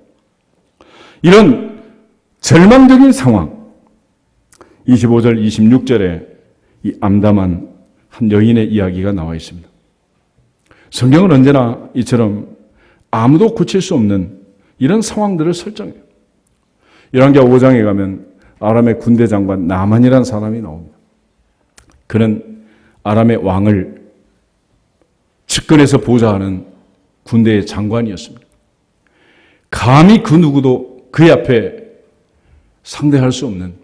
이런 절망적인 상황. 25절 26절에 이 암담한 한 여인의 이야기가 나와 있습니다. 성경은 언제나 이처럼 아무도 고칠 수 없는 이런 상황들을 설정해요. 열왕기하 5장에 가면 아람의 군대 장관 나만이라는 사람이 나옵니다. 그는 아람의 왕을 측근에서 보좌하는 군대의 장관이었습니다. 감히 그 누구도 그의 앞에 상대할 수 없는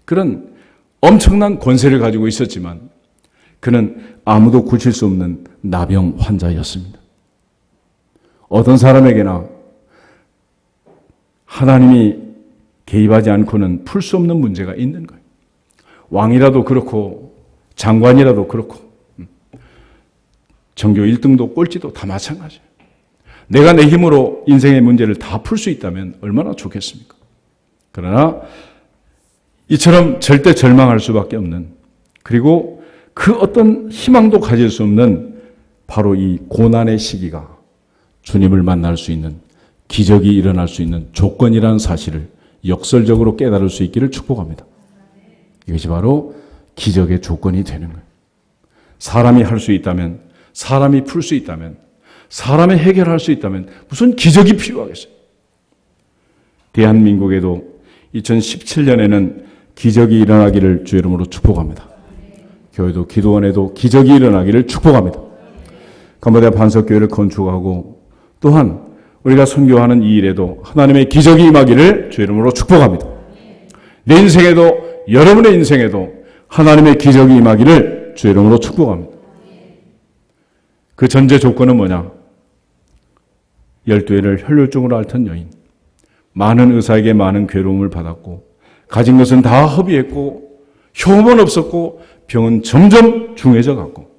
그런 엄청난 권세를 가지고 있었지만 그는 아무도 고칠 수 없는 나병 환자였습니다. 어떤 사람에게나 하나님이 개입하지 않고는 풀 수 없는 문제가 있는 거예요. 왕이라도 그렇고 장관이라도 그렇고 전교 1등도 꼴찌도 다 마찬가지예요. 내가 내 힘으로 인생의 문제를 다 풀 수 있다면 얼마나 좋겠습니까? 그러나 이처럼 절대 절망할 수밖에 없는, 그리고 그 어떤 희망도 가질 수 없는 바로 이 고난의 시기가 주님을 만날 수 있는, 기적이 일어날 수 있는 조건이라는 사실을 역설적으로 깨달을 수 있기를 축복합니다. 이것이 바로 기적의 조건이 되는 거예요. 사람이 할 수 있다면, 사람이 풀 수 있다면, 사람이 해결할 수 있다면 무슨 기적이 필요하겠어요? 대한민국에도 2017년에는 기적이 일어나기를 주 이름으로 축복합니다. 교회도 기도원에도 기적이 일어나기를 축복합니다. 캄보디아 반석교회를 건축하고 또한 우리가 선교하는 이 일에도 하나님의 기적이 임하기를 주 이름으로 축복합니다. 내 인생에도, 여러분의 인생에도 하나님의 기적이 임하기를 주 이름으로 축복합니다. 그 전제 조건은 뭐냐? 12해를 혈류증으로 앓던 여인, 많은 의사에게 많은 괴로움을 받았고 가진 것은 다 허비했고 효험은 없었고 병은 점점 중해져 갔고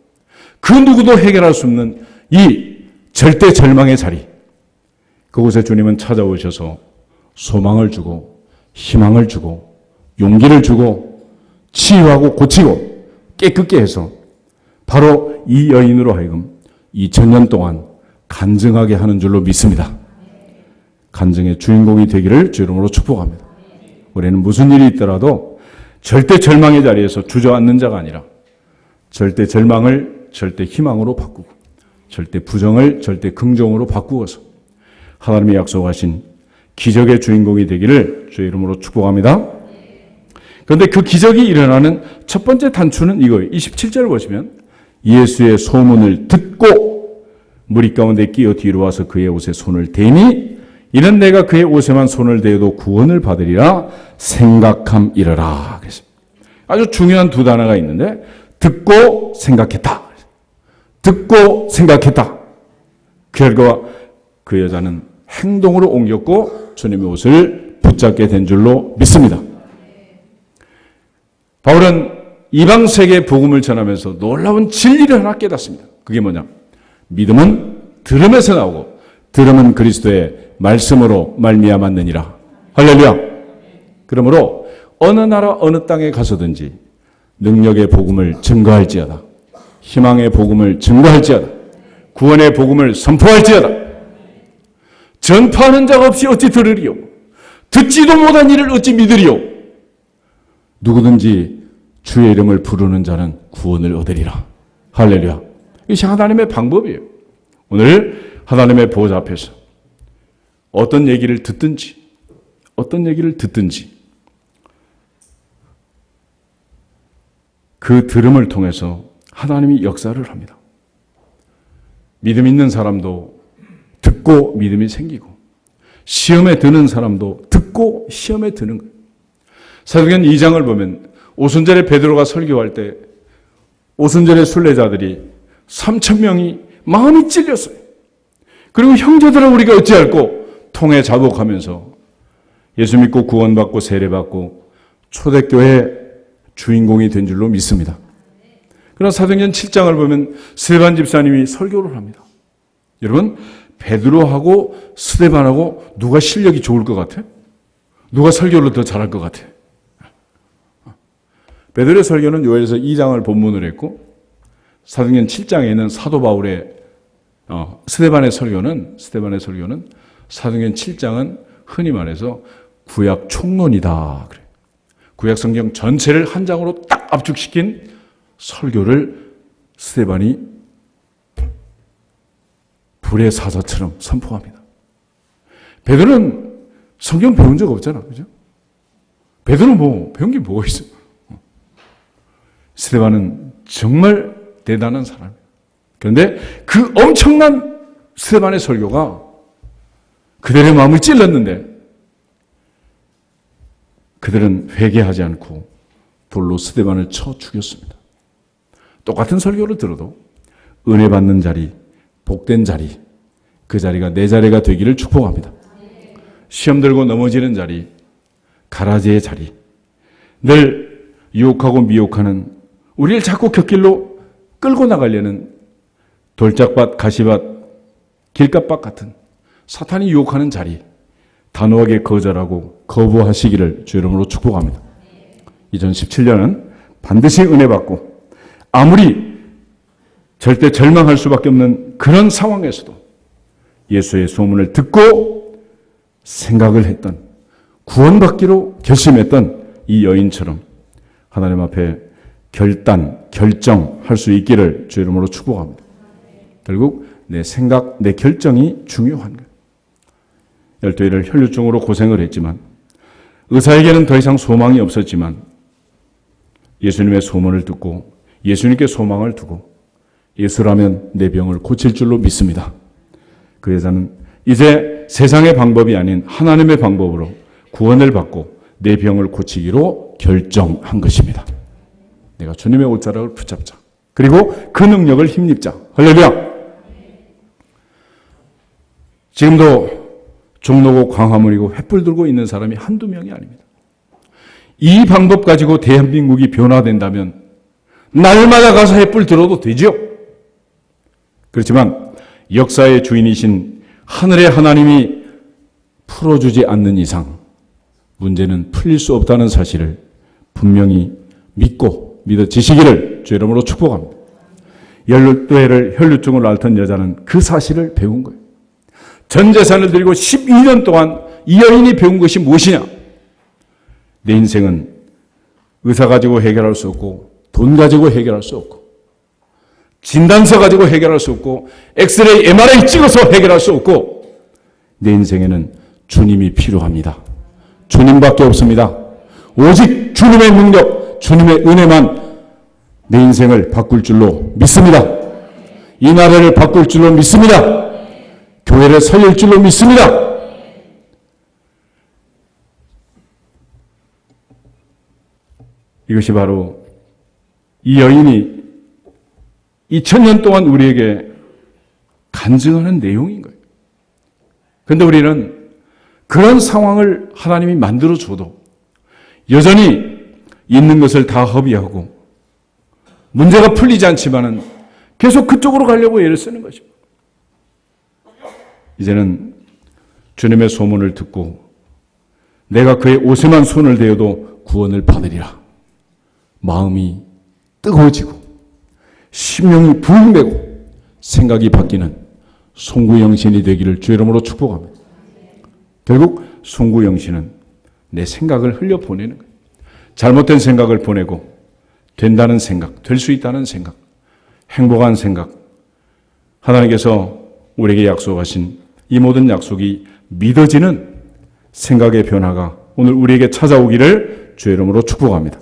그 누구도 해결할 수 없는 이 절대 절망의 자리, 그곳에 주님은 찾아오셔서 소망을 주고 희망을 주고 용기를 주고 치유하고 고치고 깨끗게 해서 바로 이 여인으로 하여금 2000년 동안 간증하게 하는 줄로 믿습니다. 간증의 주인공이 되기를 주 이름으로 축복합니다. 우리는 무슨 일이 있더라도 절대 절망의 자리에서 주저앉는 자가 아니라 절대 절망을 절대 희망으로 바꾸고 절대 부정을 절대 긍정으로 바꾸어서 하나님이 약속하신 기적의 주인공이 되기를 주의 이름으로 축복합니다. 그런데 그 기적이 일어나는 첫 번째 단추는 이거예요. 27절 보시면 예수의 소문을 듣고 무리 가운데 끼어 뒤로 와서 그의 옷에 손을 대니 이는 내가 그의 옷에만 손을 대어도 구원을 받으리라 생각함이러라. 그래서 아주 중요한 두 단어가 있는데 듣고 생각했다. 듣고 생각했다. 결과 그 여자는 행동으로 옮겼고 주님의 옷을 붙잡게 된 줄로 믿습니다. 바울은 이방 세계에 복음을 전하면서 놀라운 진리를 하나 깨닫습니다. 그게 뭐냐? 믿음은 들음에서 나오고 들음은 그리스도의 말씀으로 말미암았느니라. 할렐루야. 그러므로 어느 나라 어느 땅에 가서든지 능력의 복음을 증거할지어다. 희망의 복음을 증거할지어다. 구원의 복음을 선포할지어다. 전파하는 자가 없이 어찌 들으리요? 듣지도 못한 이를 어찌 믿으리요? 누구든지 주의 이름을 부르는 자는 구원을 얻으리라. 할렐루야. 이것이 하나님의 방법이에요. 오늘 하나님의 보좌 앞에서 어떤 얘기를 듣든지 그 들음을 통해서 하나님이 역사를 합니다. 믿음 있는 사람도 듣고 믿음이 생기고 시험에 드는 사람도 듣고 시험에 드는 거예요. 사도행전 2장을 보면 오순절에 베드로가 설교할 때 오순절의 순례자들이 3,000명이 마음이 찔렸어요. 그리고 형제들아 우리가 어찌할꼬 통해 자복하면서 예수 믿고 구원받고 세례받고 초대교회 주인공이 된 줄로 믿습니다. 그러나 사도행전 7장을 보면 스데반 집사님이 설교를 합니다. 여러분, 베드로하고 스데반하고 누가 실력이 좋을 것 같아? 누가 설교를 더 잘할 것 같아? 베드로의 설교는 요엘서 2장을 본문으로 했고 사도행전 7장에 있는 사도 바울의 스데반의 설교는 사도행전 7장은 흔히 말해서 구약 총론이다. 그래. 구약 성경 전체를 한 장으로 딱 압축시킨 설교를 스데반이 불의 사자처럼 선포합니다. 베드로는 성경 배운 적 없잖아. 그죠? 베드로는 배운 게 뭐가 있어? 스데반은 정말 대단한 사람이에요. 그런데 그 엄청난 스데반의 설교가 그들의 마음을 찔렀는데 그들은 회개하지 않고 돌로 스데반을 쳐 죽였습니다. 똑같은 설교를 들어도 은혜 받는 자리, 복된 자리, 그 자리가 내 자리가 되기를 축복합니다. 시험 들고 넘어지는 자리, 가라지의 자리, 늘 유혹하고 미혹하는 우리를 자꾸 곁길로 끌고 나가려는 돌짝밭, 가시밭, 길가밭 같은 사탄이 유혹하는 자리 단호하게 거절하고 거부하시기를 주 이름으로 축복합니다. 2017년은 반드시 은혜 받고 아무리 절대 절망할 수밖에 없는 그런 상황에서도 예수의 소문을 듣고 생각을 했던, 구원받기로 결심했던 이 여인처럼 하나님 앞에 결정할 수 있기를 주 이름으로 축복합니다. 결국 내 생각, 내 결정이 중요한 거예요. 12일을 혈류증으로 고생을 했지만 의사에게는 더 이상 소망이 없었지만 예수님의 소문을 듣고 예수님께 소망을 두고 예수라면 내 병을 고칠 줄로 믿습니다. 그 여자는 이제 세상의 방법이 아닌 하나님의 방법으로 구원을 받고 내 병을 고치기로 결정한 것입니다. 내가 주님의 옷자락을 붙잡자. 그리고 그 능력을 힘입자. 할렐루야. 지금도 종로구 광화문이고 횃불 들고 있는 사람이 한두 명이 아닙니다. 이 방법 가지고 대한민국이 변화된다면 날마다 가서 횃불 들어도 되죠. 그렇지만 역사의 주인이신 하늘의 하나님이 풀어주지 않는 이상 문제는 풀릴 수 없다는 사실을 분명히 믿고 믿어지시기를 주 이름으로 축복합니다. 12회를 혈류증을 앓던 여자는 그 사실을 배운 거예요. 전 재산을 들이고 12년 동안 이 여인이 배운 것이 무엇이냐? 내 인생은 의사 가지고 해결할 수 없고 돈 가지고 해결할 수 없고 진단서 가지고 해결할 수 없고 엑스레이, MRI 찍어서 해결할 수 없고 내 인생에는 주님이 필요합니다. 주님밖에 없습니다. 오직 주님의 능력, 주님의 은혜만 내 인생을 바꿀 줄로 믿습니다. 이 나라를 바꿀 줄로 믿습니다. 교회를 살릴 줄로 믿습니다. 이것이 바로 이 여인이 2000년 동안 우리에게 간증하는 내용인 거예요. 그런데 우리는 그런 상황을 하나님이 만들어줘도 여전히 있는 것을 다 허비하고 문제가 풀리지 않지만은 계속 그쪽으로 가려고 애를 쓰는 것입니다. 이제는 주님의 소문을 듣고 내가 그의 옷에만 손을 대어도 구원을 받으리라. 마음이 뜨거워지고 심령이 부흥되고 생각이 바뀌는 송구영신이 되기를 주 이름으로 축복합니다. 결국 송구영신은 내 생각을 흘려보내는 거예요. 잘못된 생각을 보내고 된다는 생각, 될 수 있다는 생각, 행복한 생각, 하나님께서 우리에게 약속하신 이 모든 약속이 믿어지는 생각의 변화가 오늘 우리에게 찾아오기를 주의 이름으로 축복합니다.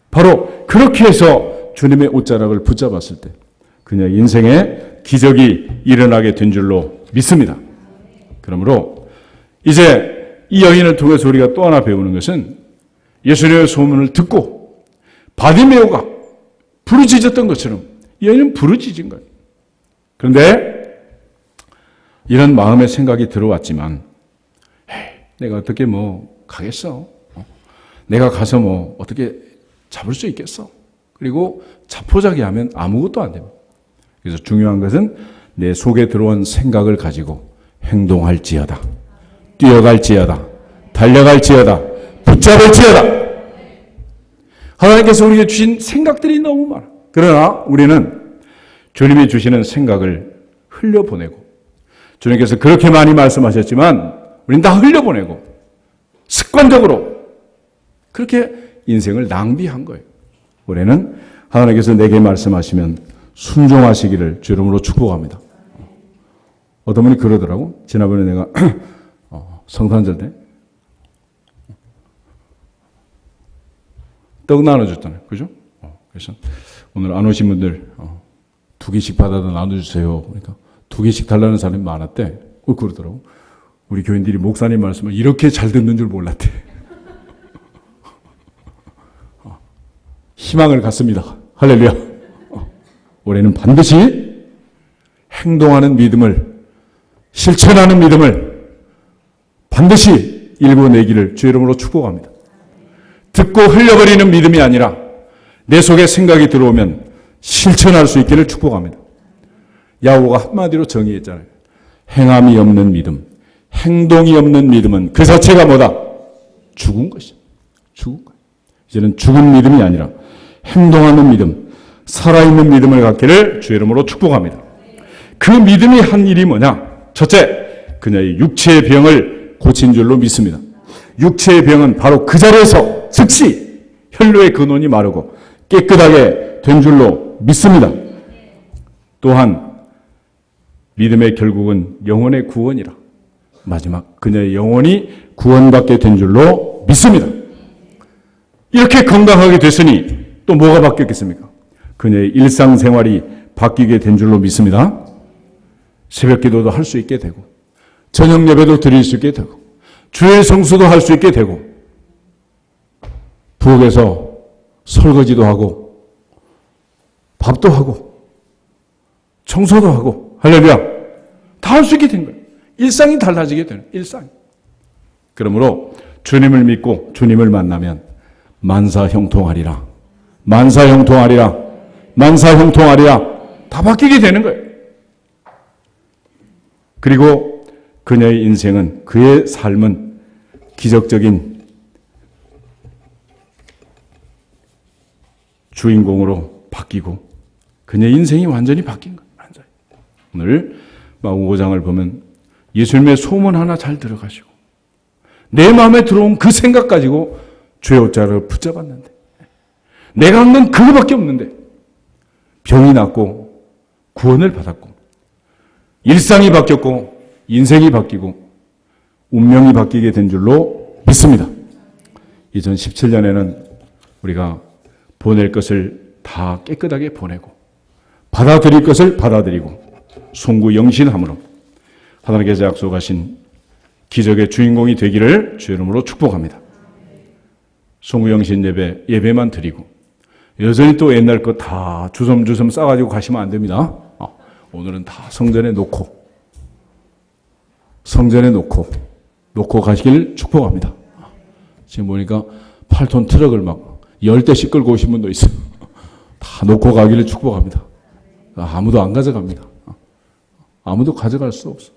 바로 그렇게 해서 주님의 옷자락을 붙잡았을 때 그녀의 인생에 기적이 일어나게 된 줄로 믿습니다. 그러므로 이제 이 여인을 통해서 우리가 또 하나 배우는 것은 예수님의 소문을 듣고 바디메오가 부르짖었던 것처럼 이 여인은 부르짖은 거예요. 그런데 이런 마음의 생각이 들어왔지만 내가 어떻게 가겠어? 내가 가서 어떻게 잡을 수 있겠어? 그리고 자포자기하면 아무것도 안 됩니다. 그래서 중요한 것은 내 속에 들어온 생각을 가지고 행동할지어다, 뛰어갈지어다, 달려갈지어다, 붙잡을지어다. 하나님께서 우리에게 주신 생각들이 너무 많아. 그러나 우리는 주님이 주시는 생각을 흘려보내고 주님께서 그렇게 많이 말씀하셨지만 우리는 다 흘려보내고 습관적으로 그렇게 인생을 낭비한 거예요. 올해는 하나님께서 내게 말씀하시면 순종하시기를 주 이름으로 축복합니다. 어떤 분이 그러더라고. 지난번에 내가 성탄절 때 떡 나눠줬잖아요. 그죠? 그래서 오늘 안 오신 분들 2개씩 받아서 나눠주세요. 그러니까 2개씩 달라는 사람이 많았대. 그러더라고. 우리 교인들이 목사님 말씀을 이렇게 잘 듣는 줄 몰랐대. 희망을 갖습니다. 할렐루야. 올해는 반드시 행동하는 믿음을, 실천하는 믿음을 반드시 일궈내기를 주 이름으로 축복합니다. 듣고 흘려버리는 믿음이 아니라 내 속에 생각이 들어오면 실천할 수 있기를 축복합니다. 야고보가 한마디로 정의했잖아요. 행함이 없는 믿음, 행동이 없는 믿음은 그 자체가 뭐다? 죽은 것이야. 죽은 거야. 이제는 죽은 믿음이 아니라 행동하는 믿음, 살아있는 믿음을 갖기를 주의 이름으로 축복합니다. 그 믿음이 한 일이 뭐냐? 첫째, 그녀의 육체의 병을 고친 줄로 믿습니다. 육체의 병은 바로 그 자리에서 즉시 혈류의 근원이 마르고 깨끗하게 된 줄로 믿습니다. 또한 믿음의 결국은 영혼의 구원이라. 마지막 그녀의 영혼이 구원받게 된 줄로 믿습니다. 이렇게 건강하게 됐으니 또 뭐가 바뀌었겠습니까? 그녀의 일상생활이 바뀌게 된 줄로 믿습니다. 새벽 기도도 할 수 있게 되고 저녁 예배도 드릴 수 있게 되고 주일 성수도 할 수 있게 되고 부엌에서 설거지도 하고 밥도 하고 청소도 하고 할렐루야 다 할 수 있게 된 거예요. 일상이 달라지게 되는 일상. 그러므로 주님을 믿고 주님을 만나면 만사형통하리라. 만사형통하리라. 만사형통하리라. 다 바뀌게 되는 거예요. 그리고 그녀의 인생은 그의 삶은 기적적인 주인공으로 바뀌고 그녀의 인생이 완전히 바뀐 거예요. 완전히. 오늘 마가복음 5장을 보면 예수님의 소문 하나 잘 들어가시고 내 마음에 들어온 그 생각 가지고 주의 옷자락을 붙잡았는데 내가 한 건 그거밖에 없는데 병이 낫고 구원을 받았고 일상이 바뀌었고 인생이 바뀌고 운명이 바뀌게 된 줄로 믿습니다. 2017년에는 우리가 보낼 것을 다 깨끗하게 보내고 받아들일 것을 받아들이고 송구영신함으로 하나님께서 약속하신 기적의 주인공이 되기를 주의 이름으로 축복합니다. 송구영신 예배만 드리고 여전히 또 옛날 거 다 주섬주섬 싸가지고 가시면 안 됩니다. 오늘은 다 성전에 놓고 가시길 축복합니다. 지금 보니까 8톤 트럭을 막 10대씩 끌고 오신 분도 있어요. 다 놓고 가기를 축복합니다. 아무도 안 가져갑니다. 아무도 가져갈 수 없어.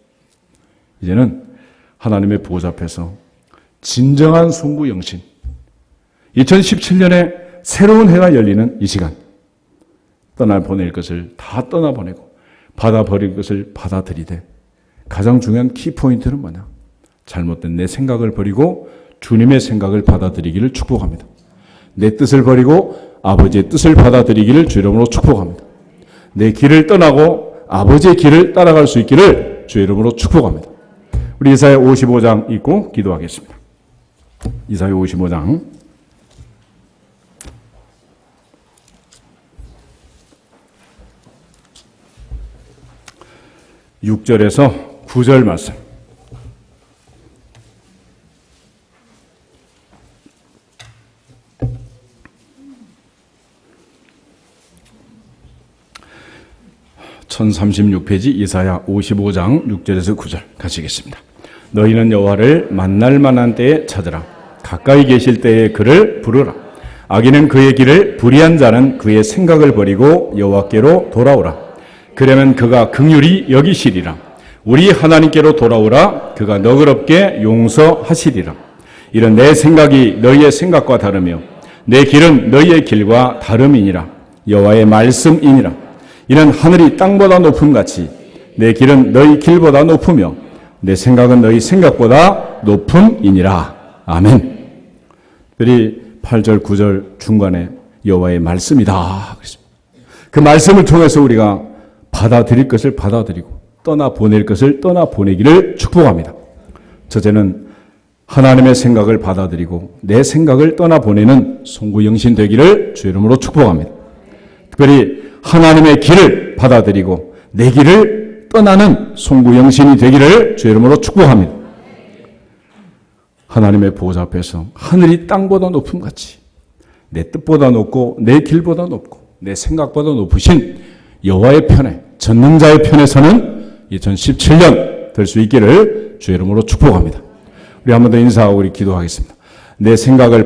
이제는 하나님의 보좌 앞에서 진정한 송구영신 2017년에 새로운 해가 열리는 이 시간 떠나보낼 것을 다 떠나보내고 받아버릴 것을 받아들이되 가장 중요한 키포인트는 뭐냐? 잘못된 내 생각을 버리고 주님의 생각을 받아들이기를 축복합니다. 내 뜻을 버리고 아버지의 뜻을 받아들이기를 주 이름으로 축복합니다. 내 길을 떠나고 아버지의 길을 따라갈 수 있기를 주 이름으로 축복합니다. 우리 이사야 55장 읽고 기도하겠습니다. 이사야 55장 6절에서 9절 말씀. (1036페이지) 이사야 55장 6절에서 9절 가시겠습니다. 너희는 여호와를 만날 만한 때에 찾으라. 가까이 계실 때에 그를 부르라. 악인은 그의 길을 불의한 자는 그의 생각을 버리고 여호와께로 돌아오라. 그러면 그가 긍휼히 여기시리라. 우리 하나님께로 돌아오라. 그가 너그럽게 용서하시리라. 이런 내 생각이 너희의 생각과 다르며 내 길은 너희의 길과 다름이니라. 여호와의 말씀이니라. 이는 하늘이 땅보다 높음같이 내 길은 너희 길보다 높으며 내 생각은 너희 생각보다 높음이니라. 아멘. 그리 8절 9절 중간에 여호와의 말씀이다. 그 말씀을 통해서 우리가 받아들일 것을 받아들이고 떠나보낼 것을 떠나보내기를 축복합니다. 첫째는 하나님의 생각을 받아들이고 내 생각을 떠나보내는 송구영신 되기를 주의 이름으로 축복합니다. 특별히 하나님의 길을 받아들이고 내 길을 떠나는 송구영신이 되기를 주의 이름으로 축복합니다. 하나님의 보좌 앞에서 하늘이 땅보다 높음같이 내 뜻보다 높고 내 길보다 높고 내 생각보다 높으신 여호와의 편에 전능자의 편에 서는 2017년 될 수 있기를 주의 이름으로 축복합니다. 우리 한 번 더 인사하고 우리 기도하겠습니다. 내 생각을